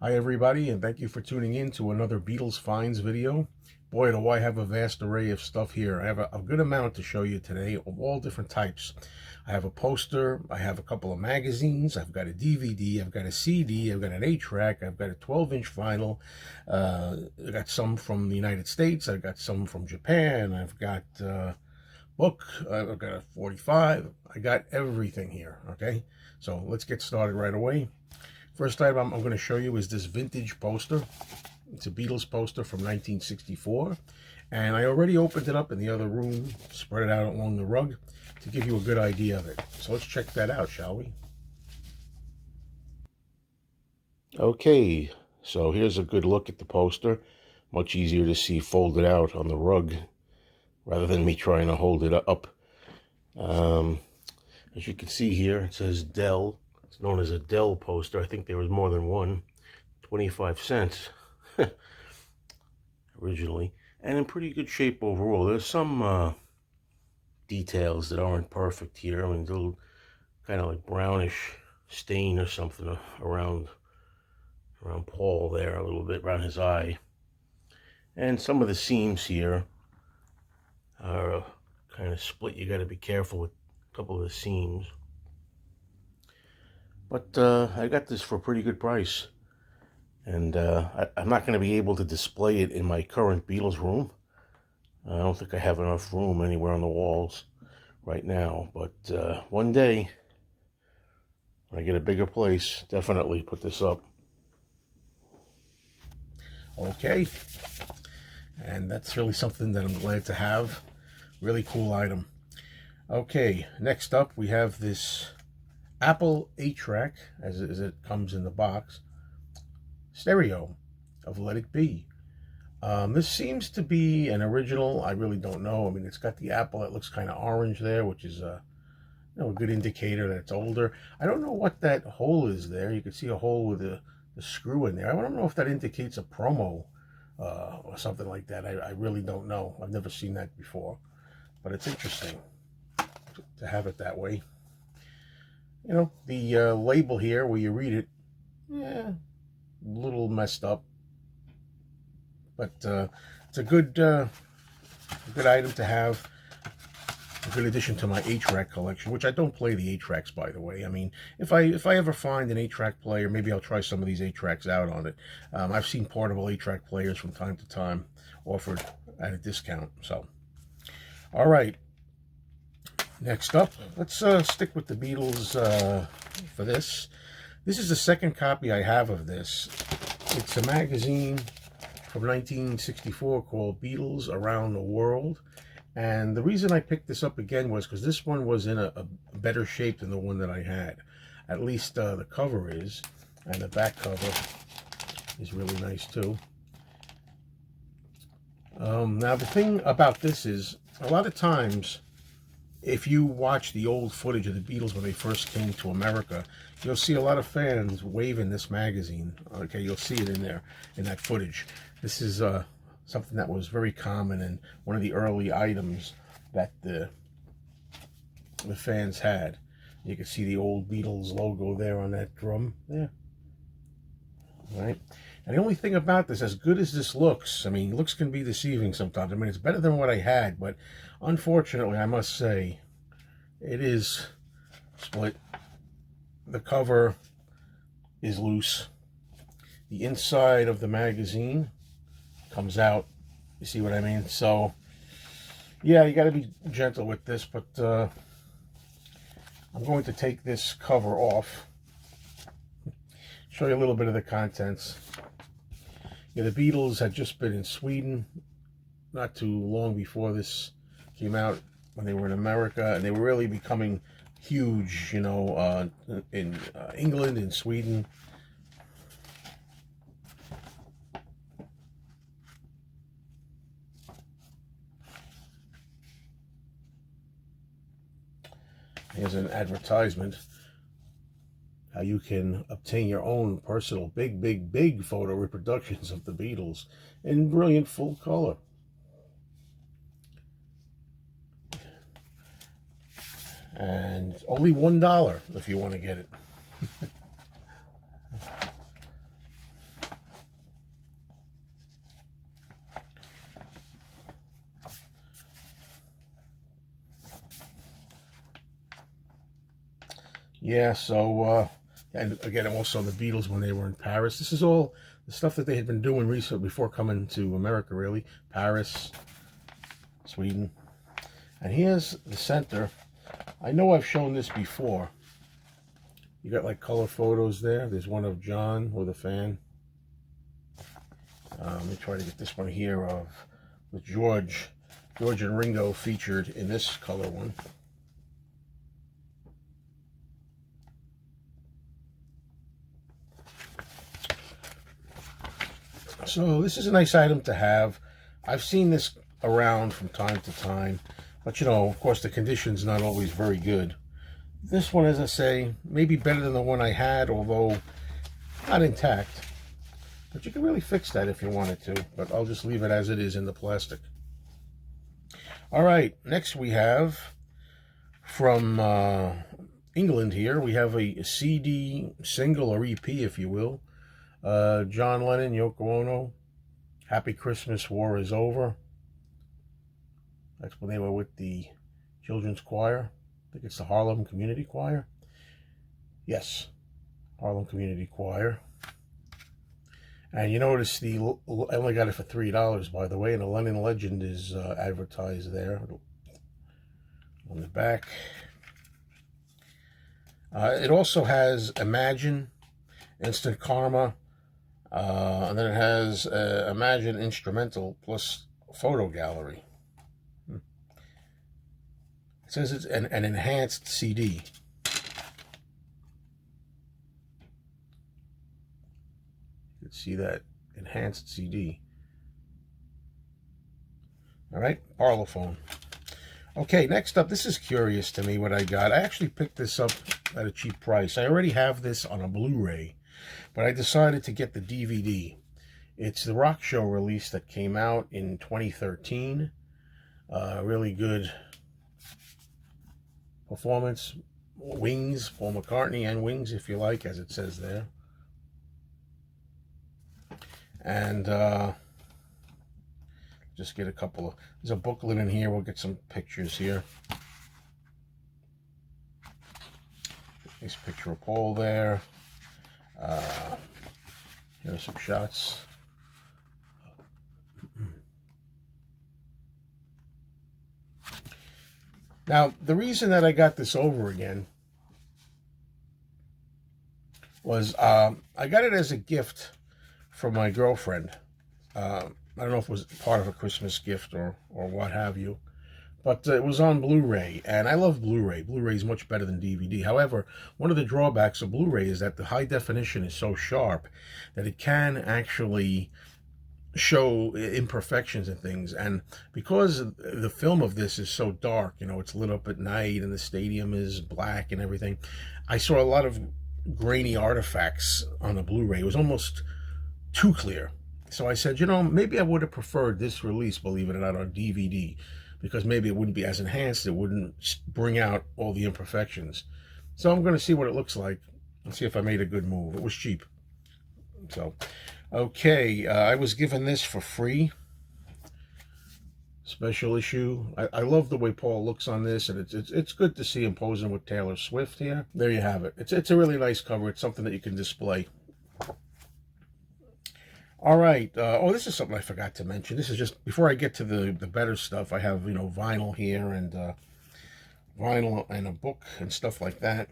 Hi everybody, and thank you for tuning in to another Beatles Finds video. Boy, do I have a vast array of stuff here. I have a good amount to show you today of all different types. I have a poster, I have a couple of magazines, I've got a DVD, I've got a CD, I've got an 8-track, I've got a 12-inch vinyl. I've got some from the United States, I've got some from Japan, I've got book, I've got a 45, I got everything here, okay? So let's get started right away. First item I'm going to show you is this vintage poster. It's a Beatles poster from 1964. And I already opened it up in the other room, spread it out along the rug to give you a good idea of it. So let's check that out, shall we? Okay, so here's a good look at the poster. Much easier to see folded out on the rug rather than me trying to hold it up. As you can see here, it says Dell. It's known as a Dell poster. I think there was more than one. 25 cents originally. And in pretty good shape overall. There's some details that aren't perfect here. I mean, a little kind of like brownish stain or something around Paul there, a little bit around his eye. And some of the seams here are kind of split. You got to be careful with a couple of the seams. But I got this for a pretty good price. And I'm not going to be able to display it in my current Beatles room. I don't think I have enough room anywhere on the walls right now. But one day, when I get a bigger place, definitely put this up. Okay. And that's really something that I'm glad to have. Really cool item. Okay, next up we have this Apple 8-track, as it comes in the box, stereo of Let It Be. This seems to be an original. I really don't know. I mean, it's got the apple. It looks kind of orange there, which is a good indicator that it's older. I don't know what that hole is there. You can see a hole with a screw in there. I don't know if that indicates a promo or something like that. I really don't know. I've never seen that before, but it's interesting to have it that way. You know, the label here where you read it, yeah, a little messed up, but it's a good item to have, a good addition to my 8-track collection, which I don't play the 8-tracks, by the way. I mean, if I ever find an 8-track player, maybe I'll try some of these 8-tracks out on it. I've seen portable 8-track players from time to time offered at a discount. So, all right. Next up, let's stick with the Beatles for this. This is the second copy I have of this. It's a magazine from 1964 called Beatles Around the World. And the reason I picked this up again was because this one was in a better shape than the one that I had. At least the cover is. And the back cover is really nice too. Now the thing about this is, a lot of times, if you watch the old footage of the Beatles when they first came to America, you'll see a lot of fans waving this magazine. Okay, you'll see it in there, in that footage. This is something that was very common and one of the early items that the fans had. You can see the old Beatles logo there on that drum there. All right. And the only thing about this, as good as this looks, I mean, looks can be deceiving sometimes. I mean, it's better than what I had, but unfortunately, I must say, it is split. The cover is loose. The inside of the magazine comes out. You see what I mean? So, yeah, you got to be gentle with this, but I'm going to take this cover off. Show you a little bit of the contents. Yeah, the Beatles had just been in Sweden not too long before this came out, when they were in America, and they were really becoming huge, you know, in England and Sweden. Here's an advertisement. How you can obtain your own personal big photo reproductions of the Beatles in brilliant full color. And only $1 if you want to get it. Yeah, so, and again, also the Beatles when they were in Paris. This is all the stuff that they had been doing recently before coming to America, really. Paris, Sweden. And here's the center. I know I've shown this before. You got like color photos there. There's one of John with a fan. Let me try to get this one here of with George and Ringo featured in this color one. So this is a nice item to have. I've seen this around from time to time, but you know, of course, the condition's not always very good. This one, as I say, maybe better than the one I had, although not intact. But you can really fix that if you wanted to, but I'll just leave it as it is in the plastic. All right, next we have from England here, we have a CD, single or EP, if you will. John Lennon, Yoko Ono, Happy Christmas, War is Over. That's when they were with the children's choir. I think it's the Harlem Community Choir. Yes, Harlem Community Choir. And you notice I only got it for $3, by the way, and the Lennon Legend is advertised there on the back. It also has Imagine, Instant Karma, and then it has Imagine Instrumental plus Photo Gallery. It says it's an enhanced CD. You can see that enhanced CD. All right, Parlophone. Okay, next up, this is curious to me what I got. I actually picked this up at a cheap price. I already have this on a Blu-ray, but I decided to get the DVD. It's the rock show release that came out in 2013. Really good performance. Wings, Paul McCartney and Wings, if you like, as it says there. And just get a couple of, there's a booklet in here. We'll get some pictures here. Nice picture of Paul there. Here are some shots. Now, the reason that I got this over again was I got it as a gift from my girlfriend. I don't know if it was part of a Christmas gift or what have you, but it was on Blu-ray, and I love Blu-ray. Blu-ray is much better than DVD. However, one of the drawbacks of Blu-ray is that the high definition is so sharp that it can actually show imperfections and things, and because the film of this is so dark, you know, it's lit up at night and the stadium is black and everything, I saw a lot of grainy artifacts on the Blu-ray. It was almost too clear. So I said, you know, maybe I would have preferred this release, believe it or not, on DVD, because maybe it wouldn't be as enhanced. It wouldn't bring out all the imperfections. So I'm going to see what it looks like and see if I made a good move. It was cheap. So, okay, I was given this for free. Special issue. I love the way Paul looks on this, and it's good to see him posing with Taylor Swift here. There you have it. It's a really nice cover. It's something that you can display. All right. Oh, this is something I forgot to mention. This is just, before I get to the better stuff, I have, you know, vinyl here and vinyl and a book and stuff like that.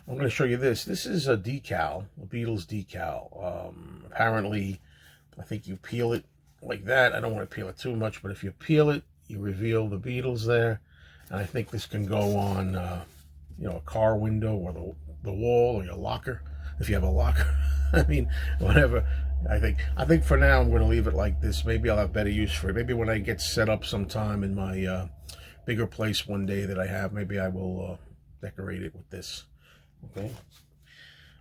I'm going to show you this. This is a decal, a Beatles decal. Apparently, I think you peel it like that. I don't want to peel it too much, but if you peel it, you reveal the Beatles there. And I think this can go on, you know, a car window or the wall or your locker, if you have a locker. I mean, whatever. I think for now I'm going to leave it like this. Maybe I'll have better use for it. Maybe when I get set up sometime in my bigger place one day that I have, maybe I will decorate it with this. Okay.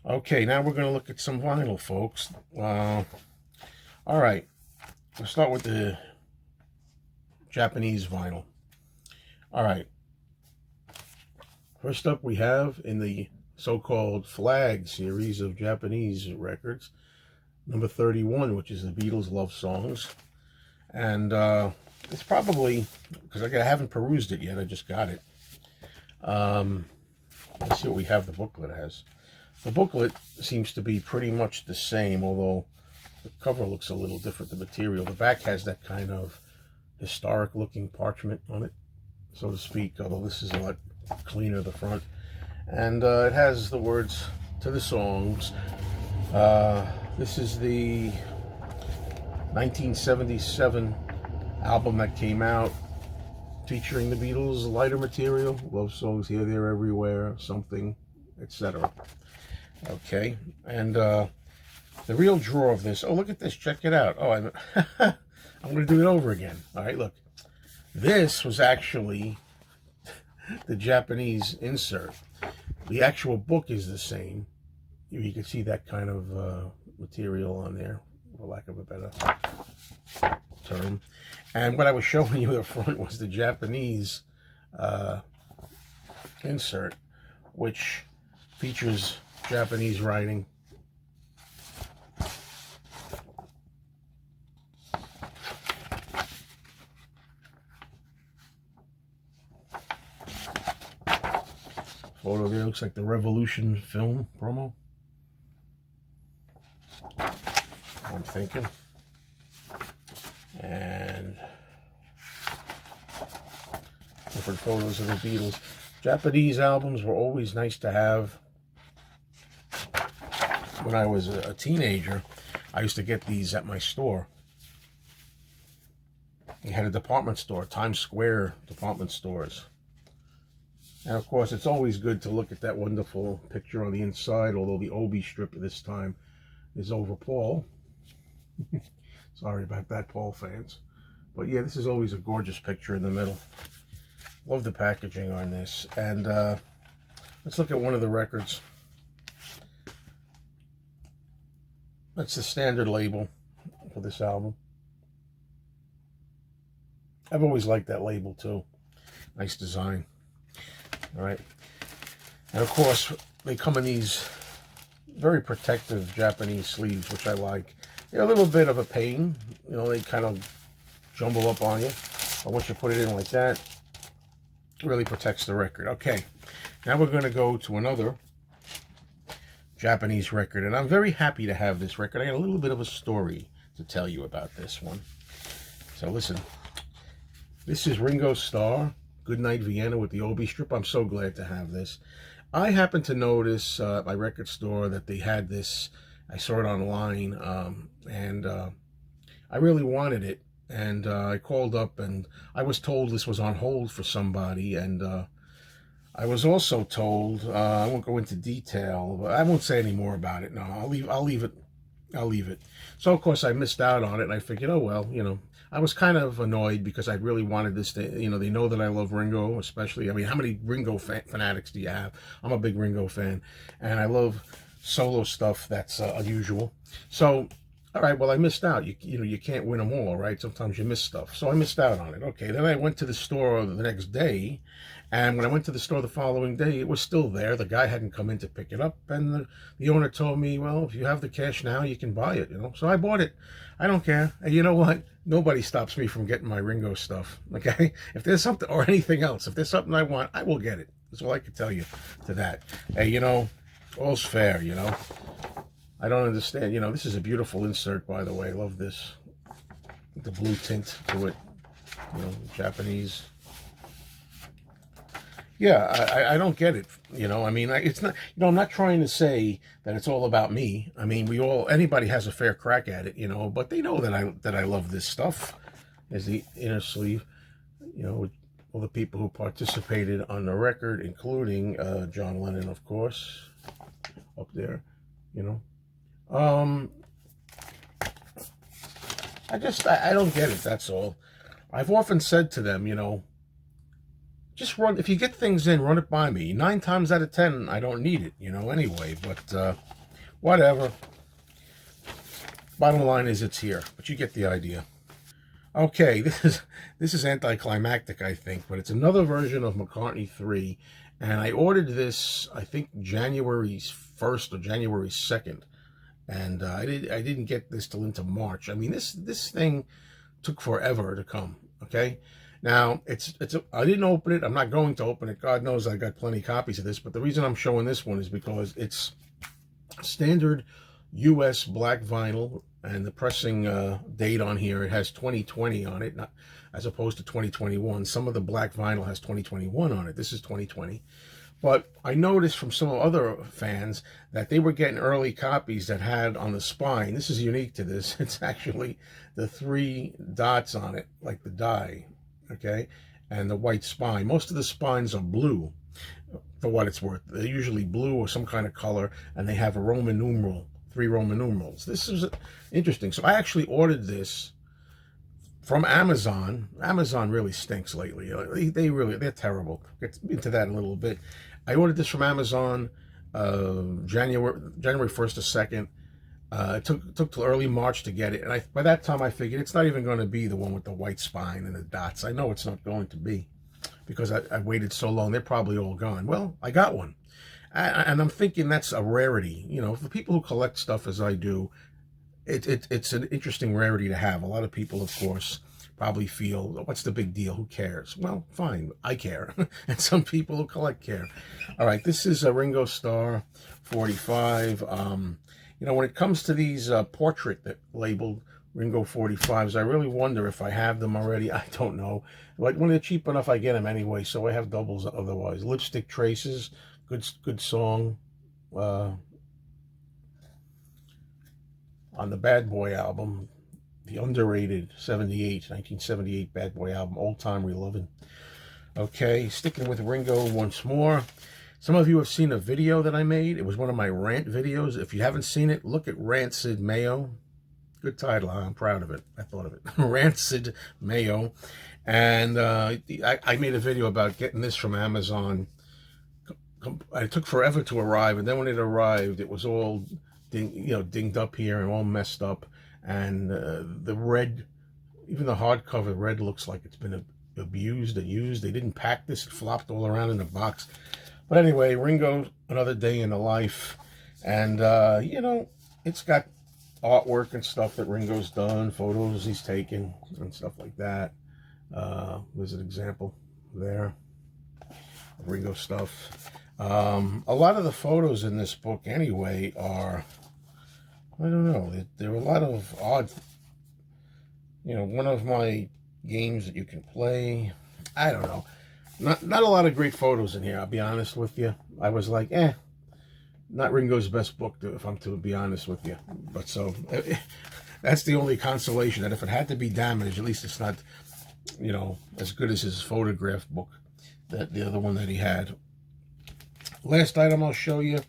Okay, now we're going to look at some vinyl, folks. All right. Let's start with the Japanese vinyl. All right. First up, we have in the so-called Flag series of Japanese records, number 31, which is the Beatles love songs. And it's probably, because I haven't perused it yet, I just got it. Let's see what we have the booklet as. The booklet seems to be pretty much the same, although the cover looks a little different, the material. The back has that kind of historic looking parchment on it, so to speak, although this is a lot cleaner, the front. And it has the words to the songs. This is the 1977 album that came out, featuring the Beatles, lighter material, love songs here, there, everywhere, something, etc. Okay, and the real draw of this, oh, look at this, check it out. Oh, I'm going to do it over again. All right, look. This was actually the Japanese insert. The actual book is the same. You can see that kind of material on there, for lack of a better term. And what I was showing you up front was the Japanese insert, which features Japanese writing. Photo there looks like the Revolution film promo. I'm thinking. And different photos of the Beatles. Japanese albums were always nice to have. When I was a teenager, I used to get these at my store. We had a department store, Times Square department stores. And of course, it's always good to look at that wonderful picture on the inside, although the Obi strip this time is over Paul. Sorry about that, Paul fans. But yeah, this is always a gorgeous picture in the middle. Love the packaging on this. And let's look at one of the records. That's the standard label for this album. I've always liked that label too. Nice design. All right. And of course, they come in these very protective Japanese sleeves, which I like. They're a little bit of a pain. You know, they kind of jumble up on you. But once you put it in like that, it really protects the record. Okay. Now we're going to go to another Japanese record. And I'm very happy to have this record. I got a little bit of a story to tell you about this one. So listen. This is Ringo Starr, Goodnight Vienna with the Obi strip. I'm so glad to have this. I happened to notice at my record store that they had this. I saw it online, and I really wanted it. And I called up, and I was told this was on hold for somebody. And I was also told, I won't go into detail, but I won't say any more about it. No, I'll leave it. So of course I missed out on it, and I figured, oh well, you know. I was kind of annoyed because I really wanted this to, you know, they know that I love Ringo, especially. I mean, how many Ringo fanatics do you have? I'm a big Ringo fan, and I love solo stuff that's unusual. So, all right, well, I missed out. You know, you can't win them all, right? Sometimes you miss stuff. So I missed out on it. Okay, then I went to the store the next day, and when I went to the store the following day, it was still there. The guy hadn't come in to pick it up, and the owner told me, well, if you have the cash now, you can buy it, you know? So I bought it. I don't care. And you know what? Nobody stops me from getting my Ringo stuff, okay? If there's something, or anything else, if there's something I want, I will get it. That's all I can tell you to that. Hey, you know, all's fair, you know? I don't understand. You know, this is a beautiful insert, by the way. I love this. The blue tint to it. You know, Japanese. Yeah, I don't get it. You know, I mean, it's not, you know, I'm not trying to say that it's all about me. I mean, anybody has a fair crack at it, you know, but they know that I love this stuff. There's the inner sleeve, you know, with all the people who participated on the record, including John Lennon, of course, up there, you know. I don't get it, that's all. I've often said to them, you know, just run, if you get things in, run it by me. 9 times out of 10, I don't need it, you know, anyway, but whatever. Bottom line is it's here, but you get the idea. Okay, this is anticlimactic, I think, but it's another version of McCartney 3, and I ordered this, I think, January 1st or January 2nd, and I didn't get this till into March. I mean, this thing took forever to come, okay? Now, I didn't open it. I'm not going to open it. God knows I got plenty of copies of this. But the reason I'm showing this one is because it's standard U.S. black vinyl, and the pressing date on here, it has 2020 on it, not as opposed to 2021. Some of the black vinyl has 2021 on it. This is 2020. But I noticed from some other fans that they were getting early copies that had on the spine. This is unique to this. It's actually the 3 dots on it, like the die, okay, and the white spine. Most of the spines are blue, for what it's worth. They're usually blue or some kind of color, and they have a Roman numeral, 3 Roman numerals. This is interesting. So I actually ordered this from Amazon. Amazon really stinks lately. They're terrible. Get into that in a little bit. I ordered this from Amazon January 1st to 2nd. It took till early March to get it, and by that time I figured it's not even going to be the one with the white spine and the dots. I know it's not going to be, because I waited so long. They're probably all gone. Well, I got one, and I'm thinking that's a rarity. You know, for people who collect stuff as I do, it's an interesting rarity to have. A lot of people, of course, probably feel, what's the big deal? Who cares? Well, fine, I care. And some people who collect care. All right, this is a Ringo Starr 45. You know, when it comes to these portrait that labeled Ringo 45s, I really wonder if I have them already. I don't know. Like, when they're cheap enough, I get them anyway, so I have doubles otherwise. Lipstick Traces, good song. On the Bad Boy album, the underrated 1978 Bad Boy album, Old Time Relovin'. Okay, sticking with Ringo once more. Some of you have seen a video that I made. It was one of my rant videos. If you haven't seen it, look at Rancid Mayo. Good title, huh? I'm proud of it. I thought of it. Rancid Mayo. And I made a video about getting this from Amazon. It took forever to arrive, and then when it arrived, it was all dinged up here and all messed up. And the red, even the hardcover red, looks like it's been abused and used. They didn't pack this. It flopped all around in the box. But anyway, Ringo, Another Day in the Life. And, you know, it's got artwork and stuff that Ringo's done, photos he's taken and stuff like that. There's an example there of Ringo stuff. A lot of the photos in this book anyway are, I don't know, there are a lot of odd, you know, one of my games that you can play. I don't know. Not a lot of great photos in here, I'll be honest with you. I was like, not Ringo's best book, if I'm to be honest with you. But so, that's the only consolation, that if it had to be damaged, at least it's not, you know, as good as his photograph book, the other one that he had. Last item I'll show you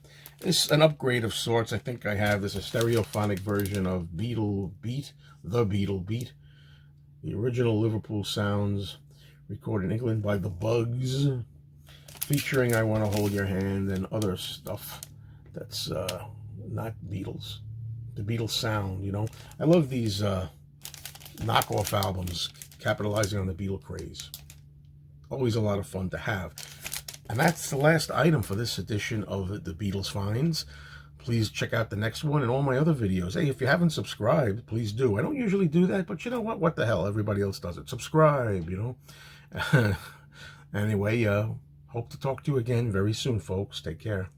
is an upgrade of sorts. I think I have this, a stereophonic version of The Beatle Beat. The original Liverpool sounds, recorded in England by the Bugs, featuring I Want to Hold Your Hand and other stuff that's not Beatles. The Beatles sound, you know. I love these knockoff albums capitalizing on the Beatle craze. Always a lot of fun to have. And that's the last item for this edition of the Beatles Finds. Please check out the next one and all my other videos. Hey, if you haven't subscribed, please do. I don't usually do that, but you know what? What the hell? Everybody else does it. Subscribe, you know. Anyway, hope to talk to you again very soon, folks. Take care.